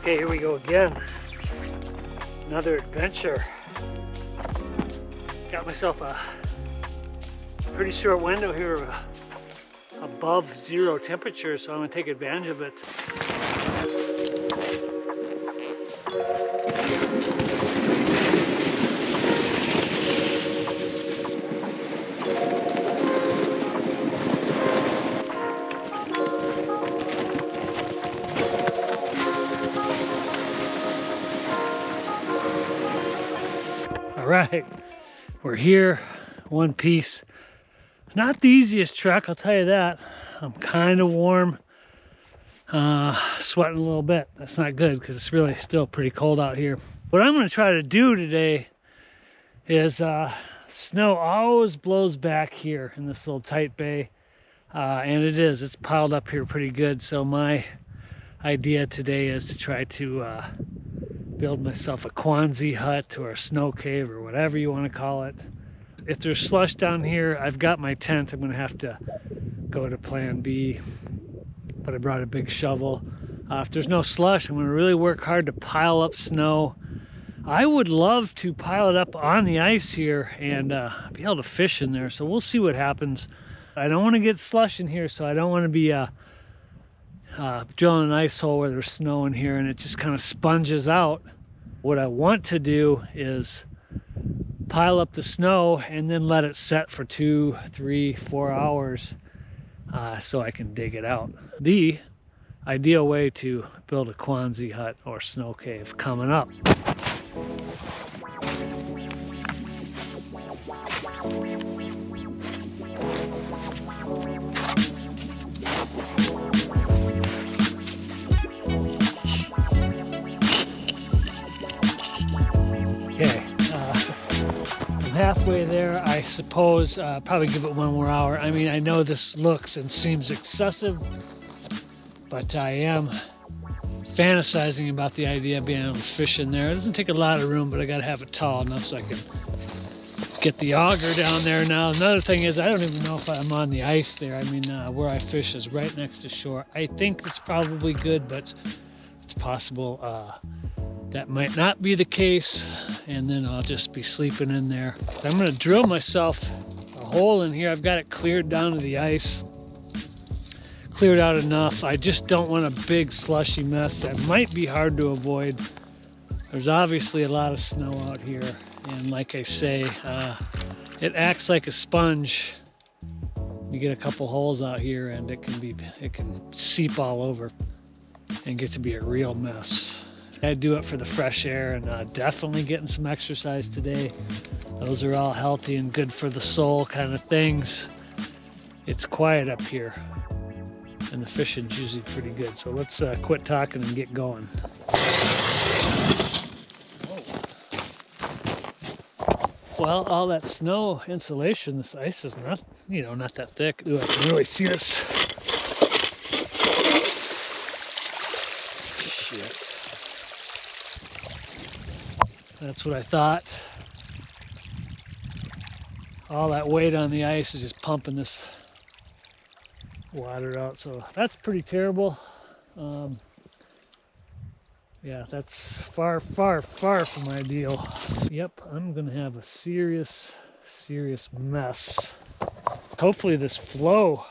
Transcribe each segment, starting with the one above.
Okay, here we go again. Another adventure. Got myself a pretty short window here of above zero temperature, so I'm gonna take advantage of it. All right, we're here, one piece. Not the easiest trek, I'll tell you that. I'm kind of warm, sweating a little bit. That's not good because it's really still pretty cold out here. What I'm going to try to do today is snow always blows back here in this little tight bay, and it's piled up here pretty good. So my idea today is to try to build myself a Quonset hut or a snow cave or whatever you want to call it. If there's slush down here, I've got my tent. I'm going to have to go to plan B, but I brought a big shovel. If there's no slush, I'm going to really work hard to pile up snow. I would love to pile it up on the ice here and be able to fish in there, so we'll see what happens. I don't want to get slush in here, so I don't want to be drilling an ice hole where there's snow in here and it just kind of sponges out. What I want to do is pile up the snow and then let it set for 2, 3, 4 hours so I can dig it out. The ideal way to build a Quonset hut or snow cave coming up. Okay, I'm halfway there, I suppose. Probably give it 1 more hour. I mean, I know this looks and seems excessive, but I am fantasizing about the idea of being able to fish in there. It doesn't take a lot of room, but I gotta have it tall enough so I can get the auger down there. Now, another thing is, I don't even know if I'm on the ice there. I mean, where I fish is right next to shore. I think it's probably good, but it's possible that might not be the case, and then I'll just be sleeping in there. I'm gonna drill myself a hole in here. I've got it cleared down to the ice, cleared out enough. I just don't want a big slushy mess that might be hard to avoid. There's obviously a lot of snow out here, and like I say, it acts like a sponge. You get a couple holes out here and it can seep all over and get to be a real mess. I do it for the fresh air and definitely getting some exercise today. Those are all healthy and good for the soul kind of things. It's quiet up here and the fishing's usually pretty good. So let's quit talking and get going. Well, all that snow insulation, this ice is not, not that thick. Ooh, I can really see this. Shit. That's what I thought. All that weight on the ice is just pumping this water out, so that's pretty terrible. Yeah, that's far, far, far from ideal. Yep, I'm gonna have a serious mess. Hopefully this flow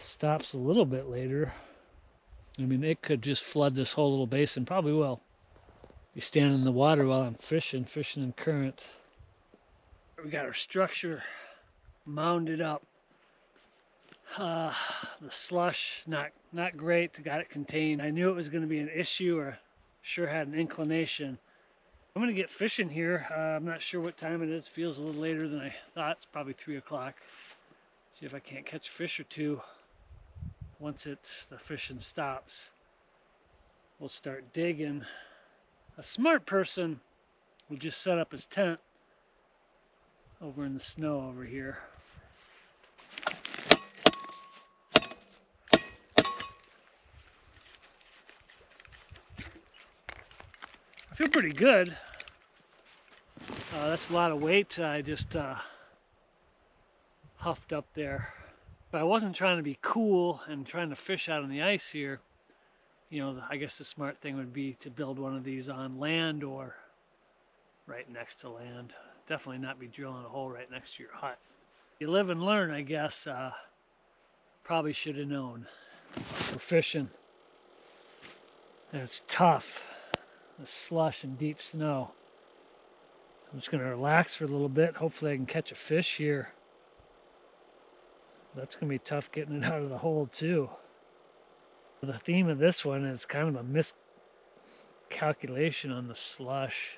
stops a little bit later. I mean, it could just flood this whole little basin, probably will. Be standing in the water while I'm fishing in current. We got our structure mounded up. The slush, not great. Got it contained. I knew it was going to be an issue, or sure had an inclination. I'm going to get fishing here. I'm not sure what time it is. Feels a little later than I thought. It's probably 3 o'clock. See if I can't catch a fish or two. Once the fishing stops, we'll start digging. A smart person will just set up his tent over in the snow over here. I feel pretty good. That's a lot of weight I just huffed up there. But I wasn't trying to be cool and trying to fish out on the ice here. you know, I guess the smart thing would be to build one of these on land or right next to land. Definitely not be drilling a hole right next to your hut. You live and learn, I guess. Probably should have known. We're fishing. And it's tough. The slush and deep snow. I'm just going to relax for a little bit. Hopefully I can catch a fish here. That's going to be tough getting it out of the hole too. The theme of this one is kind of a miscalculation on the slush.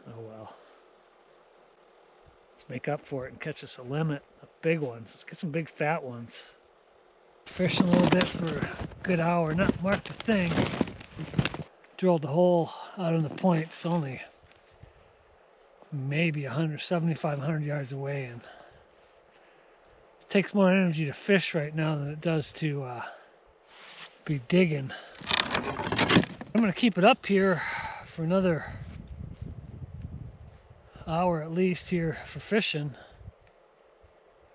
Oh well. Let's make up for it and catch us a limit of big ones. Let's get some big fat ones. Fishing a little bit for a good hour, not marked a thing. Drilled the hole out on the point. It's only maybe 7,500 yards away, and it takes more energy to fish right now than it does to be digging. I'm going to keep it up here for another hour at least here for fishing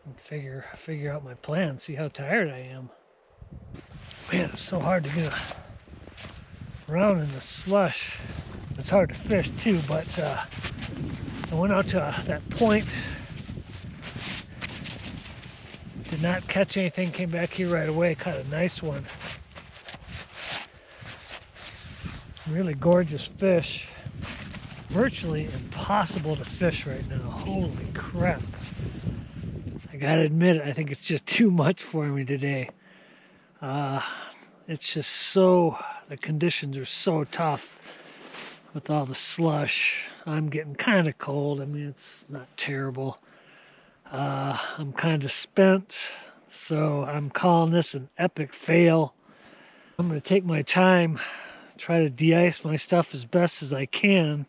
and figure out my plan, see how tired I am. Man, it's so hard to get around in the slush. It's hard to fish too, but I went out to that point, did not catch anything, came back here right away, caught a nice one. Really gorgeous fish. Virtually impossible to fish right now. Holy crap. I gotta admit it, I think it's just too much for me today. It's just so, the conditions are so tough with all the slush. I'm getting kind of cold. I mean, it's not terrible. I'm kind of spent, so I'm calling this an epic fail. I'm going to take my time, try to de-ice my stuff as best as I can,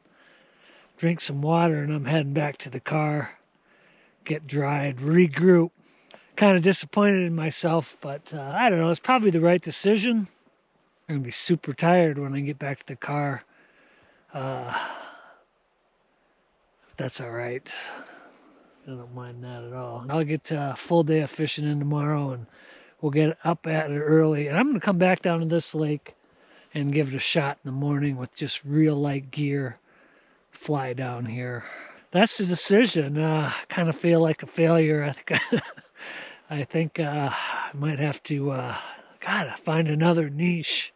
drink some water, and I'm heading back to the car, get dried, regroup. Kind of disappointed in myself, but I don't know, it's probably the right decision. I'm going to be super tired when I get back to the car. That's all right. I don't mind that at all. I'll get a full day of fishing in tomorrow, and we'll get up at it early. And I'm going to come back down to this lake and give it a shot in the morning with just real light gear. Fly down here. That's the decision. Kind of feel like a failure. I think I might have to find another niche.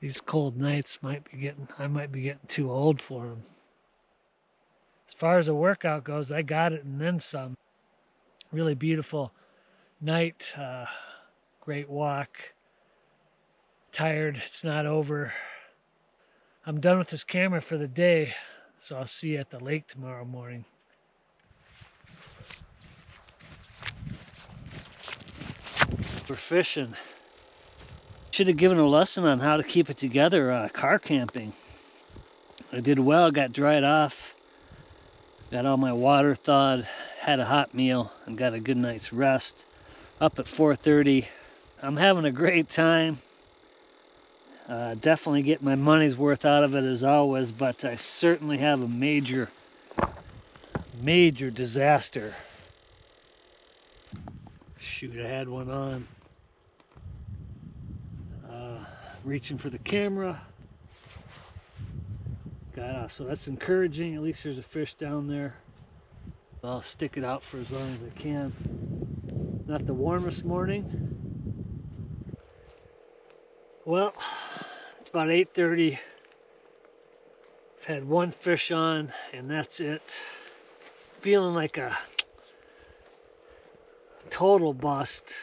These cold nights I might be getting too old for them. As far as the workout goes, I got it and then some. Really beautiful night, great walk. Tired, it's not over. I'm done with this camera for the day, so I'll see you at the lake tomorrow morning. We're fishing. Should have given a lesson on how to keep it together car camping. I did well, got dried off, got all my water thawed, had a hot meal, and got a good night's rest. Up at 4:30. I'm having a great time. Definitely get my money's worth out of it as always, but I certainly have a major disaster. Shoot, I had one on. Reaching for the camera. Got off, so that's encouraging. At least there's a fish down there. I'll stick it out for as long as I can. Not the warmest morning. Well, it's about 8:30. I've had one fish on, and that's it. Feeling like a total bust.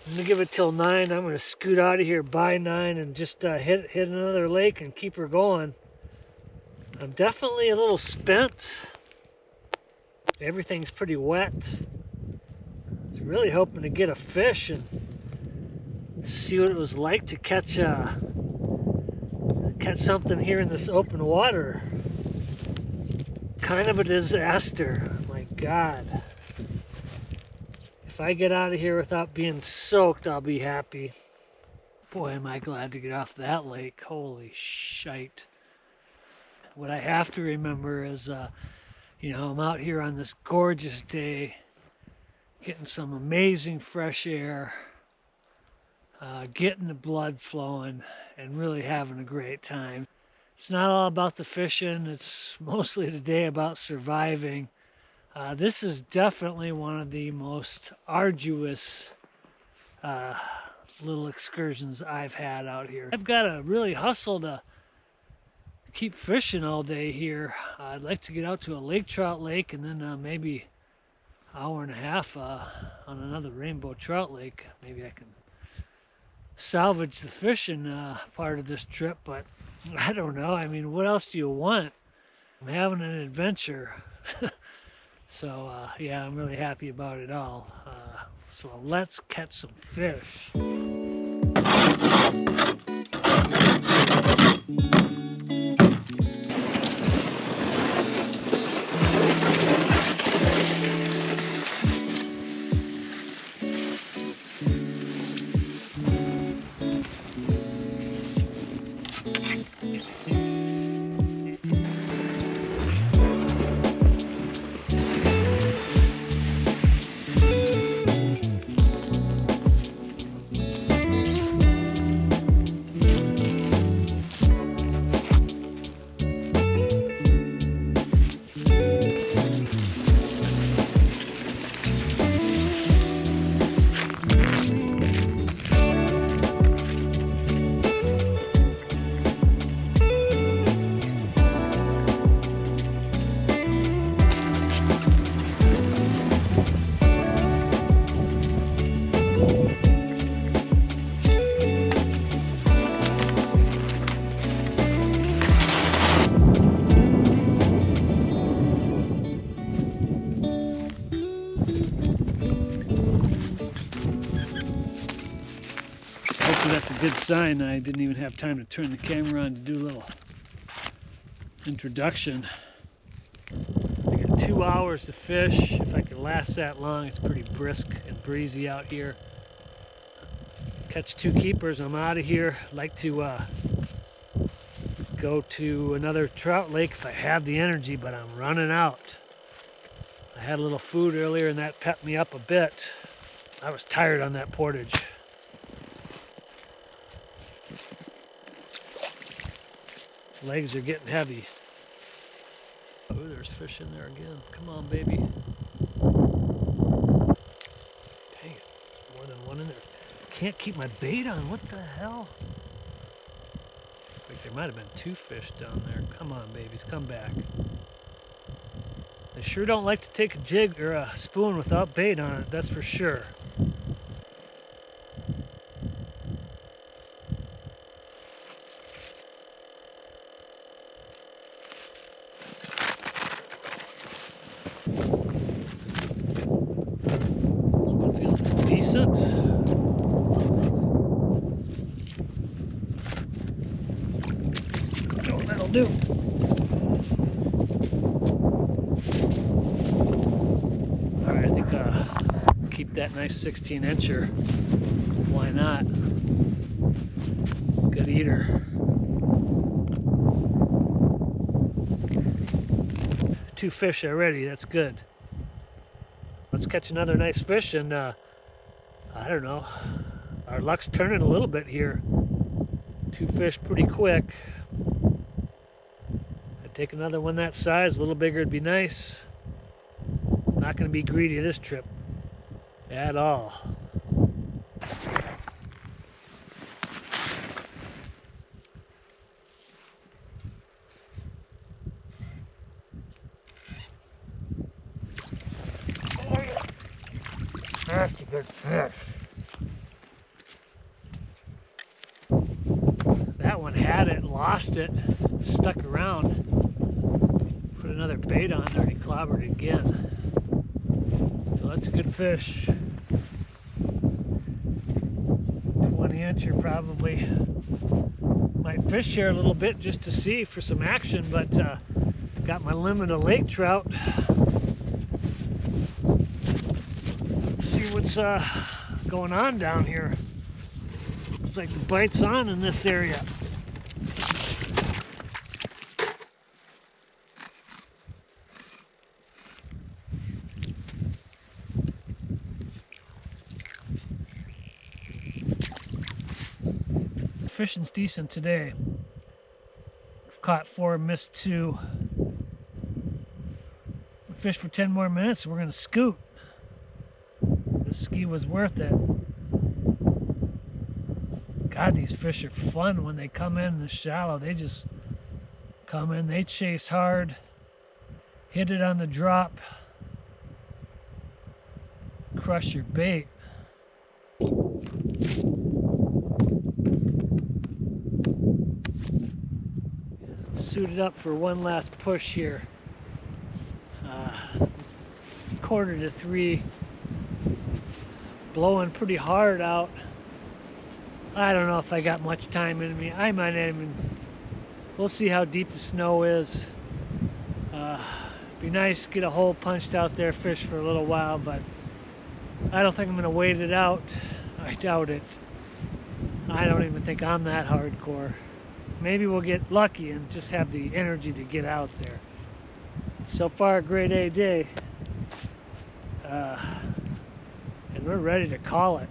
I'm gonna give it till 9. I'm gonna scoot out of here by 9 and just hit another lake and keep her going. I'm definitely a little spent. Everything's pretty wet. I was really hoping to get a fish and see what it was like to catch something here in this open water. Kind of a disaster. My God. If I get out of here without being soaked, I'll be happy. Boy, am I glad to get off that lake. Holy shite. What I have to remember is, I'm out here on this gorgeous day, getting some amazing fresh air, getting the blood flowing, and really having a great time. It's not all about the fishing, it's mostly today about surviving. This is definitely one of the most arduous little excursions I've had out here. I've got to really hustle to keep fishing all day here. I'd like to get out to a lake trout lake and then maybe an hour and a half on another rainbow trout lake. Maybe I can salvage the fishing part of this trip, but I don't know. I mean, what else do you want? I'm having an adventure. So yeah, I'm really happy about it all. So let's catch some fish. Hopefully that's a good sign. I didn't even have time to turn the camera on to do a little introduction. I got 2 hours to fish. If I can last that long, it's pretty brisk and breezy out here. Catch 2 keepers, I'm out of here. I'd like to go to another trout lake if I have the energy, but I'm running out. I had a little food earlier and that pepped me up a bit. I was tired on that portage. Legs are getting heavy. Oh, there's fish in there again. Come on, baby. Dang it. More than one in there. Can't keep my bait on. What the hell? Like there might have been 2 fish down there. Come on, babies. Come back. They sure don't like to take a jig or a spoon without bait on it. That's for sure. Decent. Oh, that'll do. All right, I think keep that nice 16-incher. Why not? Good eater. 2 fish already. That's good. Let's catch another nice fish and I don't know, our luck's turning a little bit here. 2 fish pretty quick. I'd take another one that size, a little bigger would be nice. Not going to be greedy this trip at all. That's a good fish. That one had it, lost it, stuck around. Put another bait on there, he clobbered it again. So that's a good fish. 20-incher probably. Might fish here a little bit just to see for some action, but got my limit of lake trout. See what's going on down here. Looks like the bite's on in this area. fishing's decent today. I've caught 4, missed 2. We fish for 10 more minutes and we're gonna scoot. This ski was worth it. God, these fish are fun when they come in the shallow. They just come in, they chase hard, hit it on the drop, crush your bait. Suited up for one last push here. 2:45, blowing pretty hard out. I don't know if I got much time in me. I might not even, we'll see how deep the snow is. Be nice to get a hole punched out there, fish for a little while, but I don't think I'm gonna wait it out. I doubt it. I don't even think I'm that hardcore. Maybe we'll get lucky and just have the energy to get out there. So far, a grade A day. And we're ready to call it.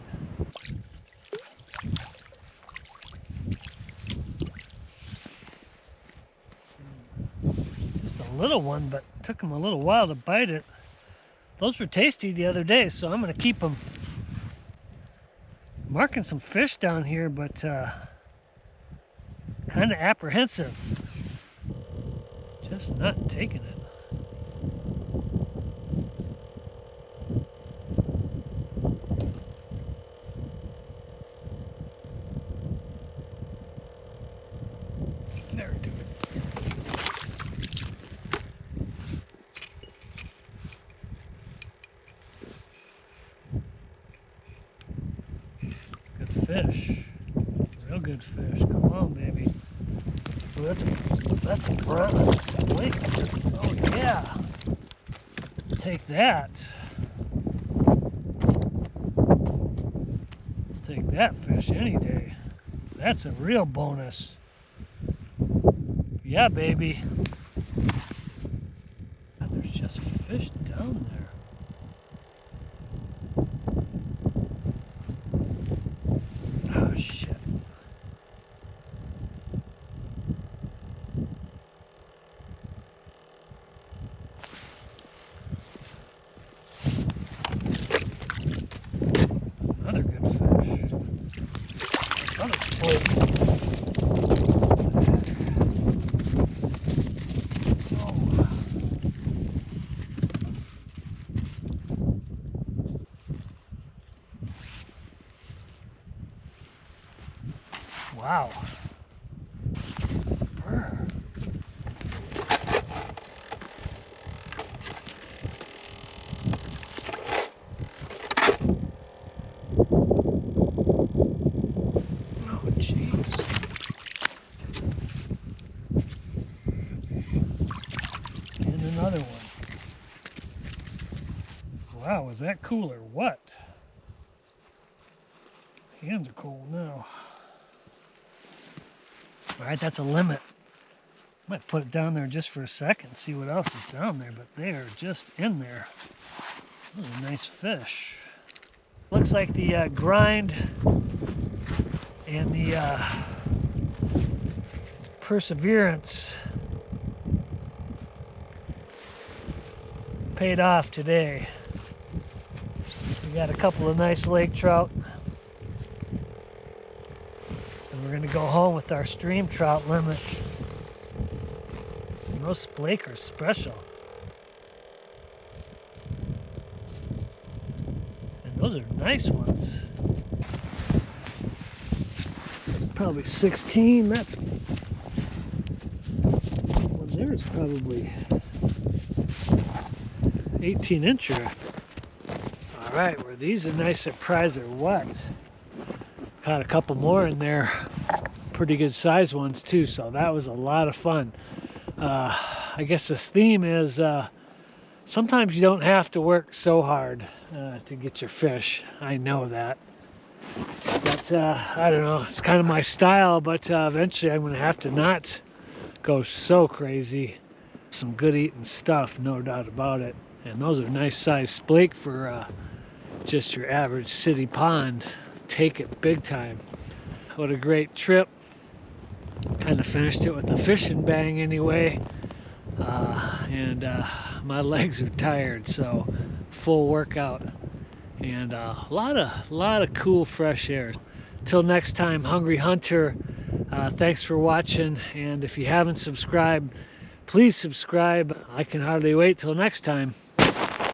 Just a little one, but it took him a little while to bite it. Those were tasty the other day, so I'm gonna keep them. Marking some fish down here, but kind of apprehensive. Just not taking it. There, do it. Good fish. Real good fish. Come on, baby. Ooh, that's a brown. That's a blake. Oh yeah. Take that. Take that fish any day. That's a real bonus. Yeah, baby. God, there's just fish down there. Oh shit. Another good fish. Another full. Wow. Oh, jeez. And another one. Wow, was that cool or what? Hands are cold now. All right, that's a limit. Might put it down there just for a second, see what else is down there, but they are just in there. Those are nice fish. Looks like the grind and the perseverance paid off today. We got a couple of nice lake trout. We're gonna go home with our stream trout limit. And those splake are special. And those are nice ones. That's probably 16. That's one there's probably 18-incher. All right, were these a nice surprise or what? Caught a couple more in there, pretty good size ones too, so that was a lot of fun. I guess this theme is sometimes you don't have to work so hard to get your fish. I know that, but I don't know, it's kind of my style, but eventually I'm gonna have to not go so crazy. Some good eating stuff, no doubt about it. And those are nice size splake for just your average city pond. Take it big time. What a great trip. Kind of finished it with a fishing bang anyway. And my legs are tired, so full workout. And a lot of cool fresh air. Till next time, Hungry Hunter, thanks for watching, and if you haven't subscribed, please subscribe. I can hardly wait till next time.